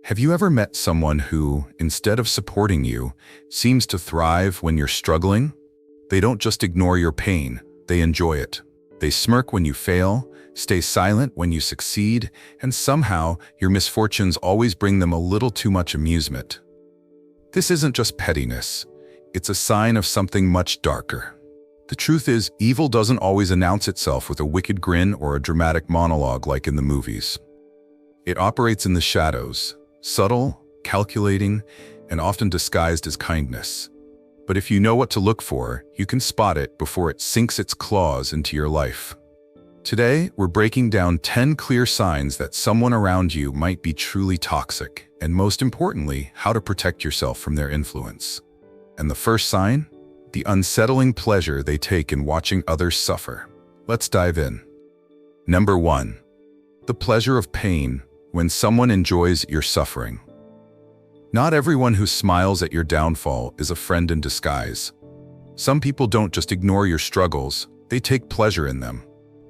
Have you ever met someone who, instead of supporting you, seems to thrive when you're struggling? They don't just ignore your pain, they enjoy it. They smirk when you fail, stay silent when you succeed, and somehow your misfortunes always bring them a little too much amusement. This isn't just pettiness, it's a sign of something much darker. The truth is, evil doesn't always announce itself with a wicked grin or a dramatic monologue like in the movies. It operates in the shadows, subtle, calculating, and often disguised as kindness. But if you know what to look for, you can spot it before it sinks its claws into your life. Today, we're breaking down 10 clear signs that someone around you might be truly toxic, and most importantly, how to protect yourself from their influence. And the first sign? The unsettling pleasure they take in watching others suffer. Let's dive in. Number 1. The pleasure of pain when someone enjoys your suffering. Not everyone who smiles at your downfall is a friend in disguise. Some people don't just ignore your struggles, they take pleasure in them.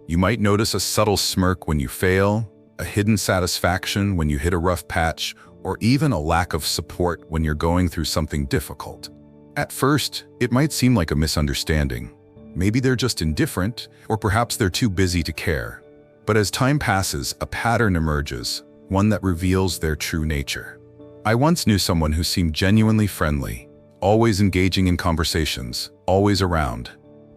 You might notice a subtle smirk when you fail, a hidden satisfaction when you hit a rough patch, or even a lack of support when you're going through something difficult. At first, it might seem like a misunderstanding. Maybe they're just indifferent, or perhaps they're too busy to care. But as time passes, a pattern emerges, one that reveals their true nature. I once knew someone who seemed genuinely friendly, always engaging in conversations, always around.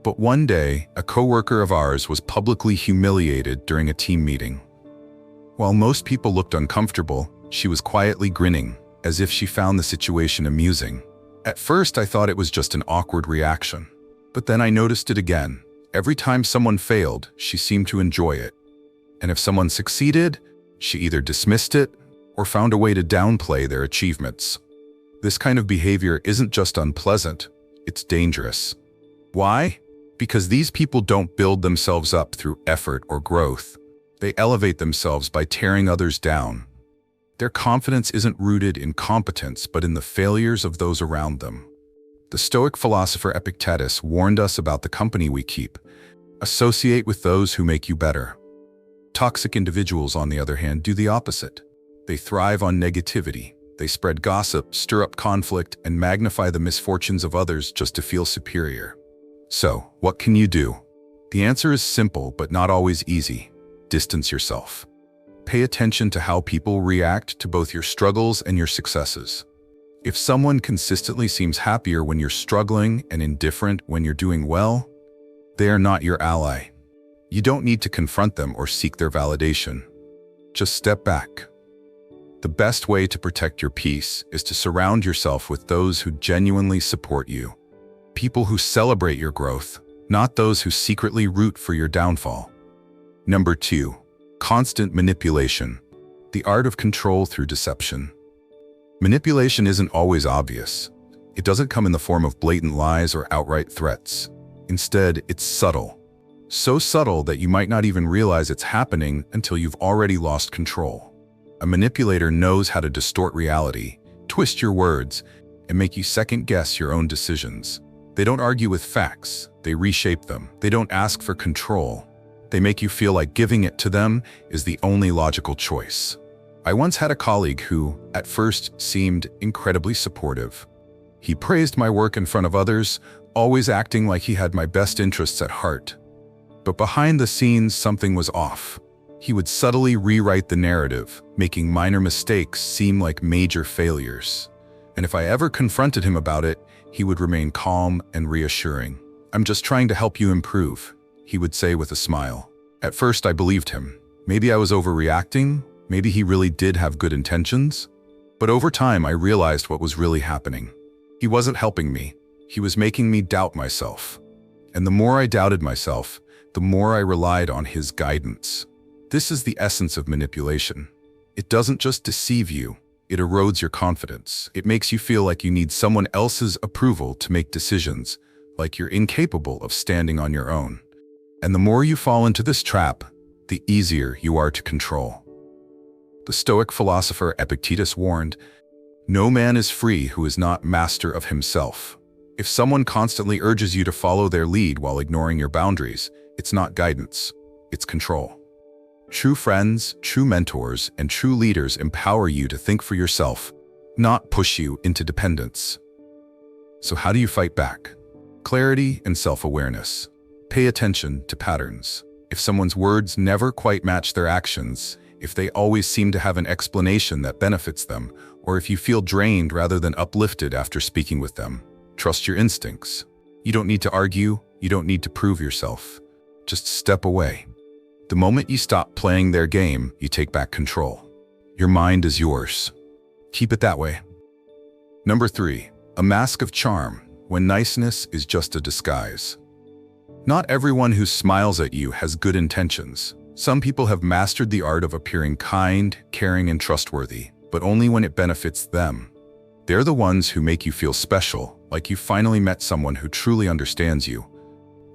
But one day, a coworker of ours was publicly humiliated during a team meeting. While most people looked uncomfortable, she was quietly grinning, as if she found the situation amusing. At first, I thought it was just an awkward reaction. But then I noticed it again. Every time someone failed, she seemed to enjoy it. And if someone succeeded, she either dismissed it or found a way to downplay their achievements. This kind of behavior isn't just unpleasant, it's dangerous. Why? Because these people don't build themselves up through effort or growth. They elevate themselves by tearing others down. Their confidence isn't rooted in competence, but in the failures of those around them. The Stoic philosopher Epictetus warned us about the company we keep. Associate with those who make you better. Toxic individuals, on the other hand, do the opposite. They thrive on negativity. They spread gossip, stir up conflict, and magnify the misfortunes of others just to feel superior. So, what can you do? The answer is simple, but not always easy. Distance yourself. Pay attention to how people react to both your struggles and your successes. If someone consistently seems happier when you're struggling and indifferent when you're doing well, they are not your ally. You don't need to confront them or seek their validation. Just step back. The best way to protect your peace is to surround yourself with those who genuinely support you. People who celebrate your growth, not those who secretly root for your downfall. Number 2. Constant manipulation. The art of control through deception. Manipulation isn't always obvious. It doesn't come in the form of blatant lies or outright threats. Instead, it's subtle. So subtle that you might not even realize it's happening until you've already lost control. A manipulator knows how to distort reality, twist your words, and make you second-guess your own decisions. They don't argue with facts, they reshape them. They don't ask for control. They make you feel like giving it to them is the only logical choice. I once had a colleague who, at first, seemed incredibly supportive. He praised my work in front of others, always acting like he had my best interests at heart. But behind the scenes, something was off. He would subtly rewrite the narrative, making minor mistakes seem like major failures. And if I ever confronted him about it, he would remain calm and reassuring. "I'm just trying to help you improve," he would say with a smile. At first, I believed him. Maybe I was overreacting, maybe he really did have good intentions. But over time, I realized what was really happening. He wasn't helping me. He was making me doubt myself. And the more I doubted myself, the more I relied on his guidance. This is the essence of manipulation. It doesn't just deceive you, it erodes your confidence. It makes you feel like you need someone else's approval to make decisions, like you're incapable of standing on your own. And the more you fall into this trap, the easier you are to control. The Stoic philosopher Epictetus warned, "No man is free who is not master of himself." If someone constantly urges you to follow their lead while ignoring your boundaries, it's not guidance, it's control. True friends, true mentors, and true leaders empower you to think for yourself, not push you into dependence. So how do you fight back? Clarity and self-awareness. Pay attention to patterns. If someone's words never quite match their actions, if they always seem to have an explanation that benefits them, or if you feel drained rather than uplifted after speaking with them, trust your instincts. You don't need to argue, you don't need to prove yourself. Just step away. The moment you stop playing their game, you take back control. Your mind is yours. Keep it that way. Number 3, a mask of charm, when niceness is just a disguise. Not everyone who smiles at you has good intentions. Some people have mastered the art of appearing kind, caring, and trustworthy, but only when it benefits them. They're the ones who make you feel special, like you finally met someone who truly understands you.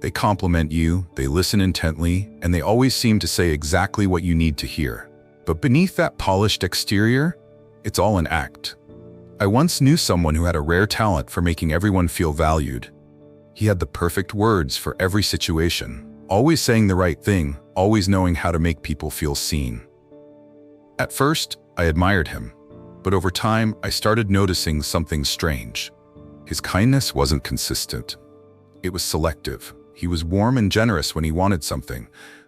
They compliment you, they listen intently, and they always seem to say exactly what you need to hear. But beneath that polished exterior, it's all an act. I once knew someone who had a rare talent for making everyone feel valued. He had the perfect words for every situation, always saying the right thing, always knowing how to make people feel seen. At first, I admired him, but over time, I started noticing something strange. His kindness wasn't consistent. It was selective. He was warm and generous when he wanted something,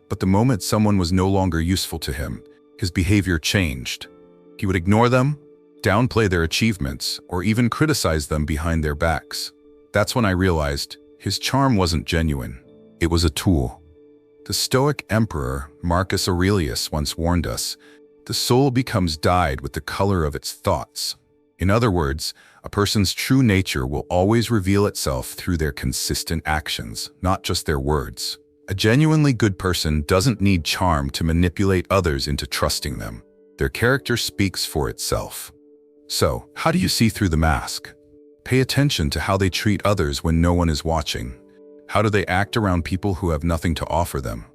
but the moment someone was no longer useful to him, his behavior changed. He would ignore them, downplay their achievements, or even criticize them behind their backs. That's when I realized his charm wasn't genuine. It was a tool. The Stoic emperor Marcus Aurelius once warned us, "The soul becomes dyed with the color of its thoughts." In other words, a person's true nature will always reveal itself through their consistent actions, not just their words. A genuinely good person doesn't need charm to manipulate others into trusting them. Their character speaks for itself. So, how do you see through the mask? Pay attention to how they treat others when no one is watching. How do they act around people who have nothing to offer them?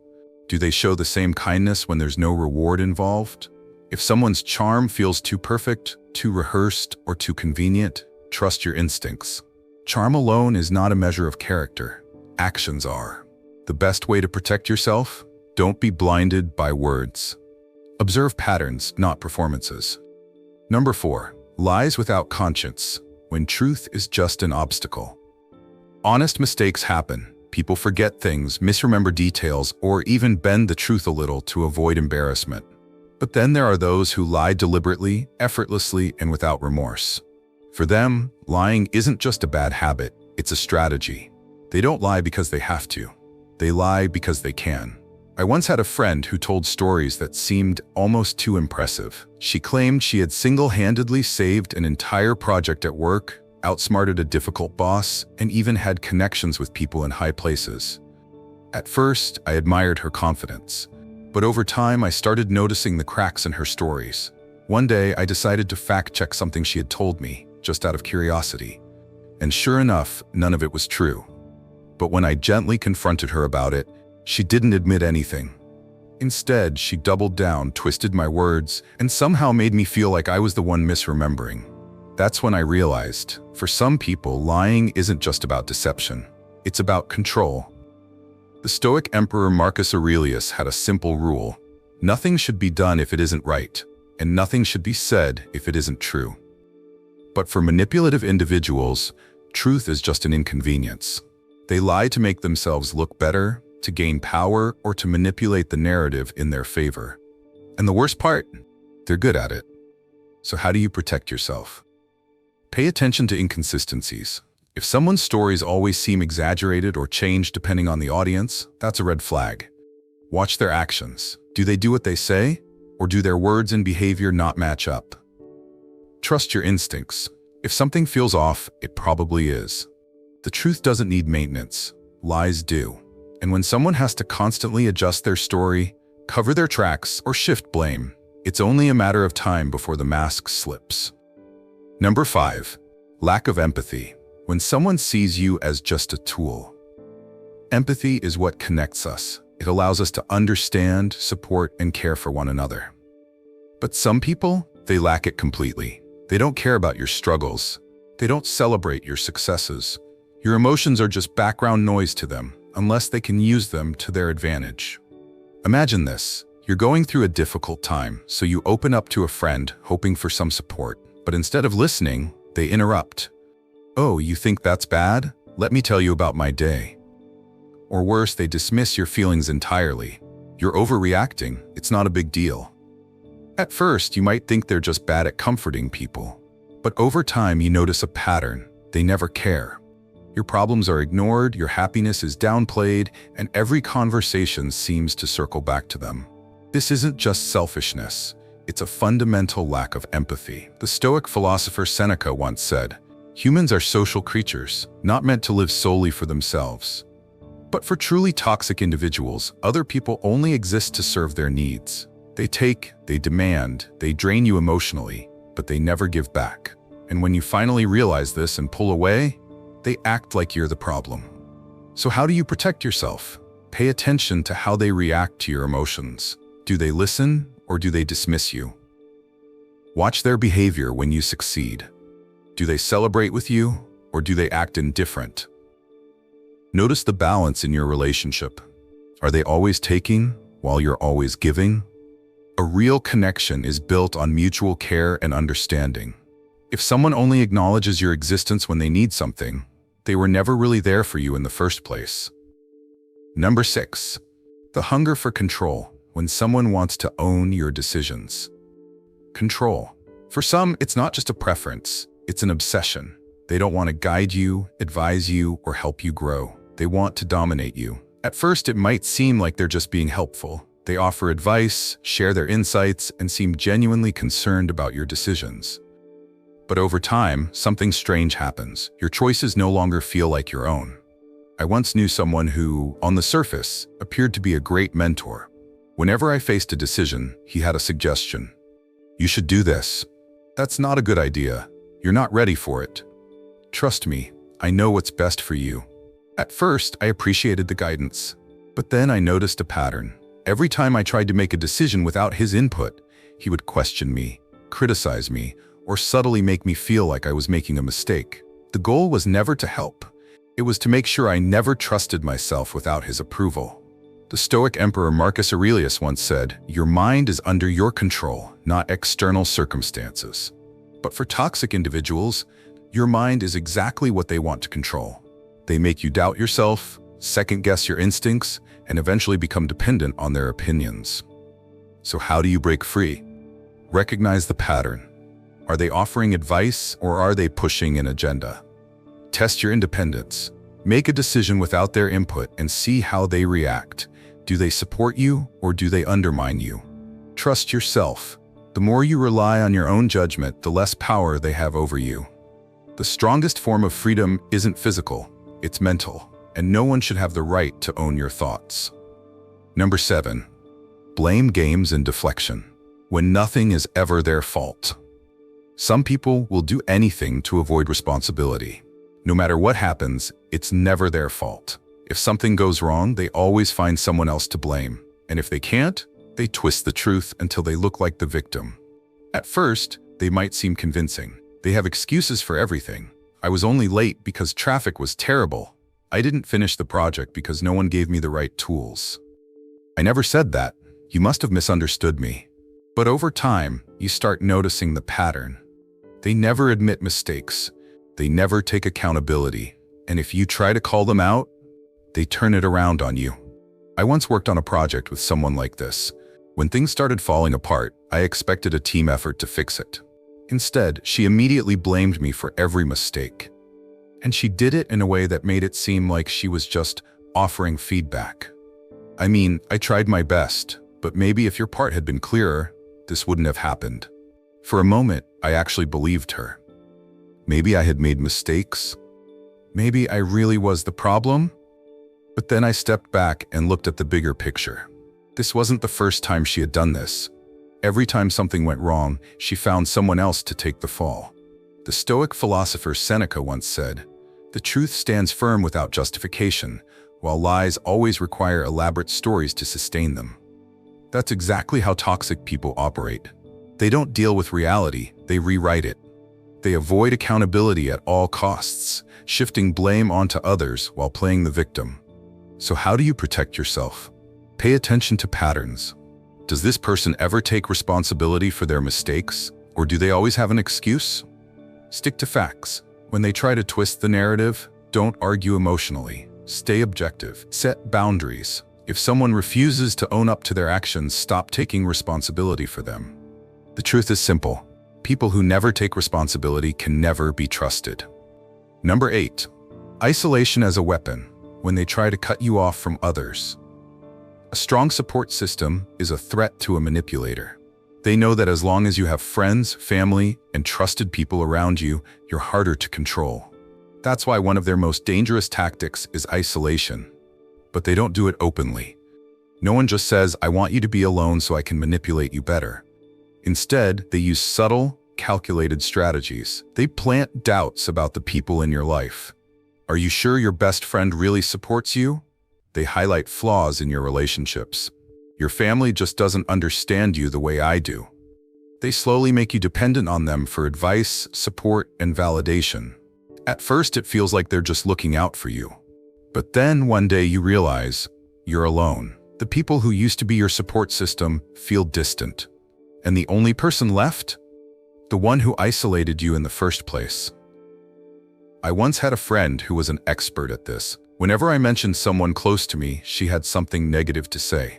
Do they show the same kindness when there's no reward involved? If someone's charm feels too perfect, too rehearsed, or too convenient, trust your instincts. Charm alone is not a measure of character. Actions are. The best way to protect yourself? Don't be blinded by words. Observe patterns, not performances. Number 4, lies without conscience, when truth is just an obstacle. Honest mistakes happen. People forget things, misremember details, or even bend the truth a little to avoid embarrassment. But then there are those who lie deliberately, effortlessly, and without remorse. For them, lying isn't just a bad habit, it's a strategy. They don't lie because they have to. They lie because they can. I once had a friend who told stories that seemed almost too impressive. She claimed she had single-handedly saved an entire project at work, outsmarted a difficult boss, and even had connections with people in high places. At first, I admired her confidence. But over time, I started noticing the cracks in her stories. One day, I decided to fact-check something she had told me, just out of curiosity. And sure enough, none of it was true. But when I gently confronted her about it, she didn't admit anything. Instead, she doubled down, twisted my words, and somehow made me feel like I was the one misremembering. That's when I realized, for some people, lying isn't just about deception. It's about control. The Stoic emperor Marcus Aurelius had a simple rule: nothing should be done if it isn't right, and nothing should be said if it isn't true. But for manipulative individuals, truth is just an inconvenience. They lie to make themselves look better, to gain power, or to manipulate the narrative in their favor. And the worst part? They're good at it. So how do you protect yourself? Pay attention to inconsistencies. If someone's stories always seem exaggerated or change depending on the audience, that's a red flag. Watch their actions. Do they do what they say? Or do their words and behavior not match up? Trust your instincts. If something feels off, it probably is. The truth doesn't need maintenance. Lies do. And when someone has to constantly adjust their story, cover their tracks, or shift blame, it's only a matter of time before the mask slips. Number 5, lack of empathy. When someone sees you as just a tool. Empathy is what connects us. It allows us to understand, support, and care for one another. But some people, they lack it completely. They don't care about your struggles. They don't celebrate your successes. Your emotions are just background noise to them, unless they can use them to their advantage. Imagine this. You're going through a difficult time, so you open up to a friend, hoping for some support. But instead of listening, they interrupt. "Oh, you think that's bad? Let me tell you about my day." Or worse, they dismiss your feelings entirely. "You're overreacting, it's not a big deal." At first, you might think they're just bad at comforting people. But over time, you notice a pattern. They never care. Your problems are ignored, your happiness is downplayed, and every conversation seems to circle back to them. This isn't just selfishness. It's a fundamental lack of empathy. The Stoic philosopher Seneca once said, "Humans are social creatures, not meant to live solely for themselves." But for truly toxic individuals, other people only exist to serve their needs. They take, they demand, they drain you emotionally, but they never give back. And when you finally realize this and pull away, they act like you're the problem. So how do you protect yourself? Pay attention to how they react to your emotions. Do they listen or do they dismiss you? Watch their behavior when you succeed. Do they celebrate with you or do they act indifferent? Notice the balance in your relationship. Are they always taking while you're always giving? A real connection is built on mutual care and understanding. If someone only acknowledges your existence when they need something, they were never really there for you in the first place. Number 6. The hunger for control. When someone wants to own your decisions. Control. For some, it's not just a preference, it's an obsession. They don't want to guide you, advise you, or help you grow. They want to dominate you. At first, it might seem like they're just being helpful. They offer advice, share their insights, and seem genuinely concerned about your decisions. But over time, something strange happens. Your choices no longer feel like your own. I once knew someone who, on the surface, appeared to be a great mentor. Whenever I faced a decision, he had a suggestion. "You should do this." "That's not a good idea. You're not ready for it." "Trust me, I know what's best for you." At first, I appreciated the guidance. But then I noticed a pattern. Every time I tried to make a decision without his input, he would question me, criticize me, or subtly make me feel like I was making a mistake. The goal was never to help. It was to make sure I never trusted myself without his approval. The Stoic Emperor Marcus Aurelius once said, "Your mind is under your control, not external circumstances." But for toxic individuals, your mind is exactly what they want to control. They make you doubt yourself, second-guess your instincts, and eventually become dependent on their opinions. So how do you break free? Recognize the pattern. Are they offering advice or are they pushing an agenda? Test your independence. Make a decision without their input and see how they react. Do they support you or do they undermine you? Trust yourself. The more you rely on your own judgment, the less power they have over you. The strongest form of freedom isn't physical, it's mental, and no one should have the right to own your thoughts. Number 7. Blame games and deflection. When nothing is ever their fault. Some people will do anything to avoid responsibility. No matter what happens, it's never their fault. If something goes wrong, they always find someone else to blame. And if they can't, they twist the truth until they look like the victim. At first, they might seem convincing. They have excuses for everything. "I was only late because traffic was terrible. I didn't finish the project because no one gave me the right tools. I never said that. You must have misunderstood me." But over time, you start noticing the pattern. They never admit mistakes. They never take accountability. And if you try to call them out, they turn it around on you. I once worked on a project with someone like this. When things started falling apart, I expected a team effort to fix it. Instead, she immediately blamed me for every mistake. And she did it in a way that made it seem like she was just offering feedback. I mean, I tried my best, but maybe if your part had been clearer, this wouldn't have happened. For a moment, I actually believed her. Maybe I had made mistakes. Maybe I really was the problem. But then I stepped back and looked at the bigger picture. This wasn't the first time she had done this. Every time something went wrong, she found someone else to take the fall. The Stoic philosopher Seneca once said, "The truth stands firm without justification, while lies always require elaborate stories to sustain them." That's exactly how toxic people operate. They don't deal with reality, they rewrite it. They avoid accountability at all costs, shifting blame onto others while playing the victim. So how do you protect yourself? Pay attention to patterns. Does this person ever take responsibility for their mistakes, or do they always have an excuse? Stick to facts. When they try to twist the narrative, don't argue emotionally. Stay objective. Set boundaries. If someone refuses to own up to their actions, stop taking responsibility for them. The truth is simple. People who never take responsibility can never be trusted. Number 8. Isolation as a weapon. When they try to cut you off from others. A strong support system is a threat to a manipulator. They know that as long as you have friends, family, and trusted people around you, you're harder to control. That's why one of their most dangerous tactics is isolation. But they don't do it openly. No one just says, "I want you to be alone so I can manipulate you better." Instead, they use subtle, calculated strategies. They plant doubts about the people in your life. Are you sure your best friend really supports you? They highlight flaws in your relationships. Your family just doesn't understand you the way I do. They slowly make you dependent on them for advice, support, and validation. At first, it feels like they're just looking out for you. But then one day you realize you're alone. The people who used to be your support system feel distant. And the only person left? The one who isolated you in the first place. I once had a friend who was an expert at this. Whenever I mentioned someone close to me, she had something negative to say.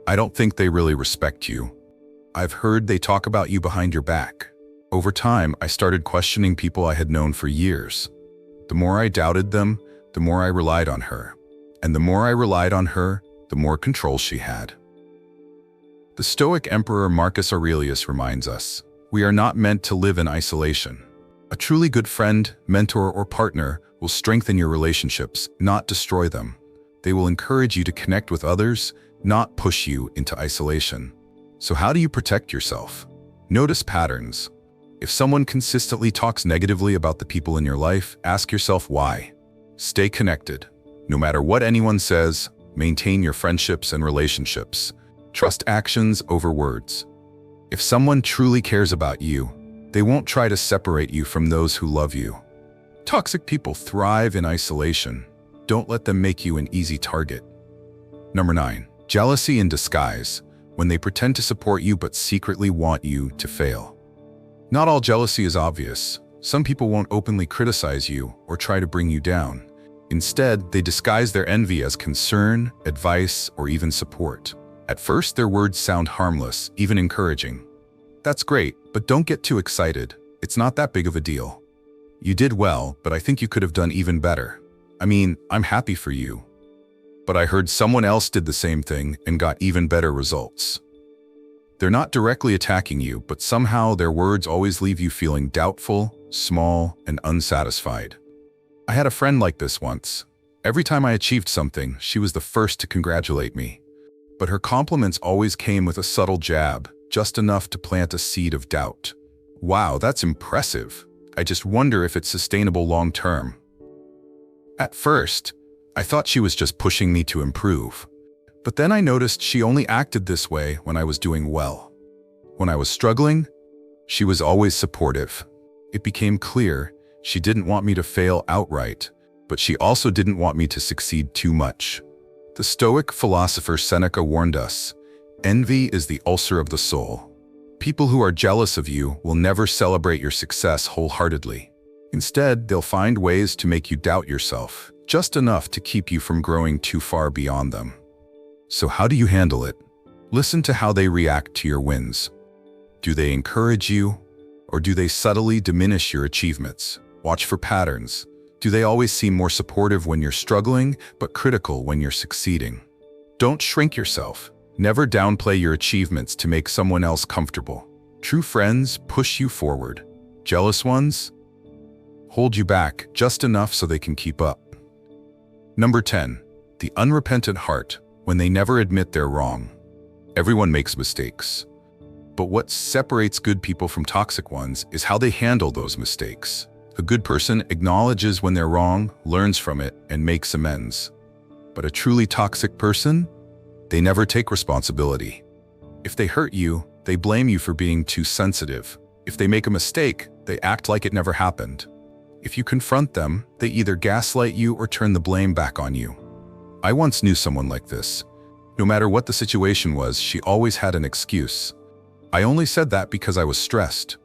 "I don't think they really respect you. I've heard they talk about you behind your back." Over time, I started questioning people I had known for years. The more I doubted them, the more I relied on her. And the more I relied on her, the more control she had. The Stoic Emperor Marcus Aurelius reminds us, we are not meant to live in isolation. A truly good friend, mentor, or partner will strengthen your relationships, not destroy them. They will encourage you to connect with others, not push you into isolation. So how do you protect yourself? Notice patterns. If someone consistently talks negatively about the people in your life, ask yourself why. Stay connected. No matter what anyone says, maintain your friendships and relationships. Trust actions over words. If someone truly cares about you, they won't try to separate you from those who love you. Toxic people thrive in isolation. Don't let them make you an easy target. Number 9. Jealousy in disguise. When they pretend to support you but secretly want you to fail. Not all jealousy is obvious. Some people won't openly criticize you or try to bring you down. Instead, they disguise their envy as concern, advice, or even support. At first, their words sound harmless, even encouraging. That's great, but don't get too excited. It's not that big of a deal. You did well, but I think you could have done even better. I mean, I'm happy for you. But I heard someone else did the same thing and got even better results. They're not directly attacking you, but somehow their words always leave you feeling doubtful, small, and unsatisfied. I had a friend like this once. Every time I achieved something, she was the first to congratulate me. But her compliments always came with a subtle jab, just enough to plant a seed of doubt. Wow, that's impressive. I just wonder if it's sustainable long term. At first, I thought she was just pushing me to improve. But then I noticed she only acted this way when I was doing well. When I was struggling, she was always supportive. It became clear she didn't want me to fail outright, but she also didn't want me to succeed too much. The Stoic philosopher Seneca warned us, envy is the ulcer of the soul. People who are jealous of you will never celebrate your success wholeheartedly. Instead, they'll find ways to make you doubt yourself, just enough to keep you from growing too far beyond them. So how do you handle it? Listen to how they react to your wins. Do they encourage you, or do they subtly diminish your achievements? Watch for patterns. Do they always seem more supportive when you're struggling, but critical when you're succeeding? Don't shrink yourself. Never downplay your achievements to make someone else comfortable. True friends push you forward. Jealous ones hold you back just enough so they can keep up. Number 10. The unrepentant heart. When they never admit they're wrong. Everyone makes mistakes. But what separates good people from toxic ones is how they handle those mistakes. A good person acknowledges when they're wrong, learns from it, and makes amends. But a truly toxic person? They never take responsibility. If they hurt you, they blame you for being too sensitive. If they make a mistake, they act like it never happened. If you confront them, they either gaslight you or turn the blame back on you. I once knew someone like this. No matter what the situation was, she always had an excuse. I only said that because I was stressed.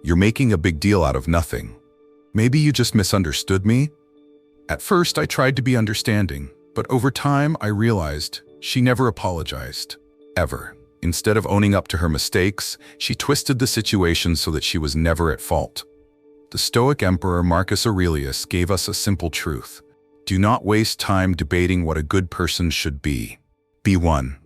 You're making a big deal out of nothing. Maybe you just misunderstood me? At first, I tried to be understanding, but over time, I realized she never apologized. Ever. Instead of owning up to her mistakes, she twisted the situation so that she was never at fault. The Stoic Emperor Marcus Aurelius gave us a simple truth. Do not waste time debating what a good person should be. Be one.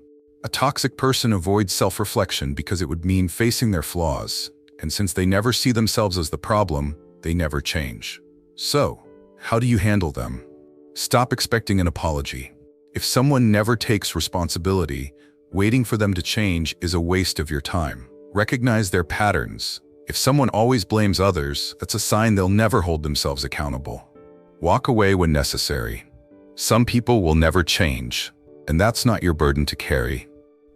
A toxic person avoids self-reflection because it would mean facing their flaws, and since they never see themselves as the problem, they never change. So, how do you handle them? Stop expecting an apology. If someone never takes responsibility, waiting for them to change is a waste of your time. Recognize their patterns. If someone always blames others, that's a sign they'll never hold themselves accountable. Walk away when necessary. Some people will never change, and that's not your burden to carry.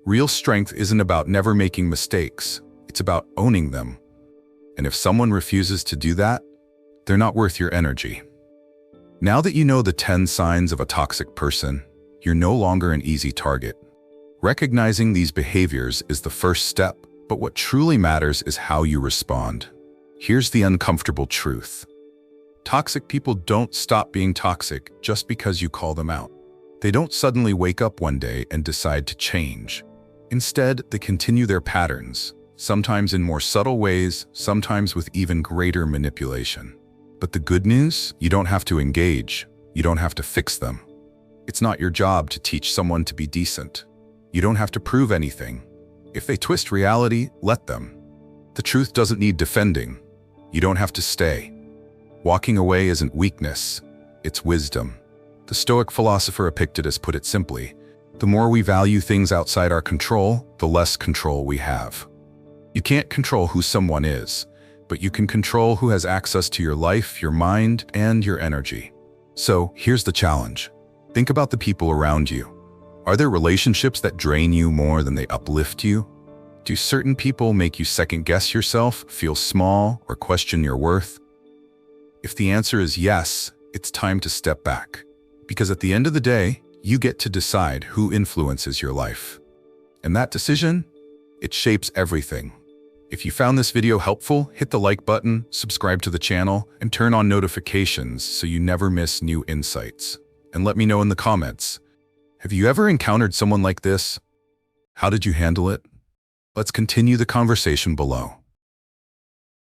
Real strength isn't about never making mistakes. It's about owning them. And if someone refuses to do that, they're not worth your energy. Now that you know the 10 signs of a toxic person, you're no longer an easy target. Recognizing these behaviors is the first step, but what truly matters is how you respond. Here's the uncomfortable truth. Toxic people don't stop being toxic just because you call them out. They don't suddenly wake up one day and decide to change. Instead, they continue their patterns, sometimes in more subtle ways, sometimes with even greater manipulation. But the good news? You don't have to engage. You don't have to fix them. It's not your job to teach someone to be decent. You don't have to prove anything. If they twist reality, let them. The truth doesn't need defending. You don't have to stay. Walking away isn't weakness, it's wisdom. The Stoic philosopher Epictetus put it simply, the more we value things outside our control, the less control we have. You can't control who someone is, but you can control who has access to your life, your mind, and your energy. So here's the challenge. Think about the people around you. Are there relationships that drain you more than they uplift you? Do certain people make you second-guess yourself, feel small, or question your worth? If the answer is yes, it's time to step back. Because at the end of the day, you get to decide who influences your life. And that decision, it shapes everything. If you found this video helpful, hit the like button, subscribe to the channel, and turn on notifications so you never miss new insights. And let me know in the comments. Have you ever encountered someone like this? How did you handle it? Let's continue the conversation below.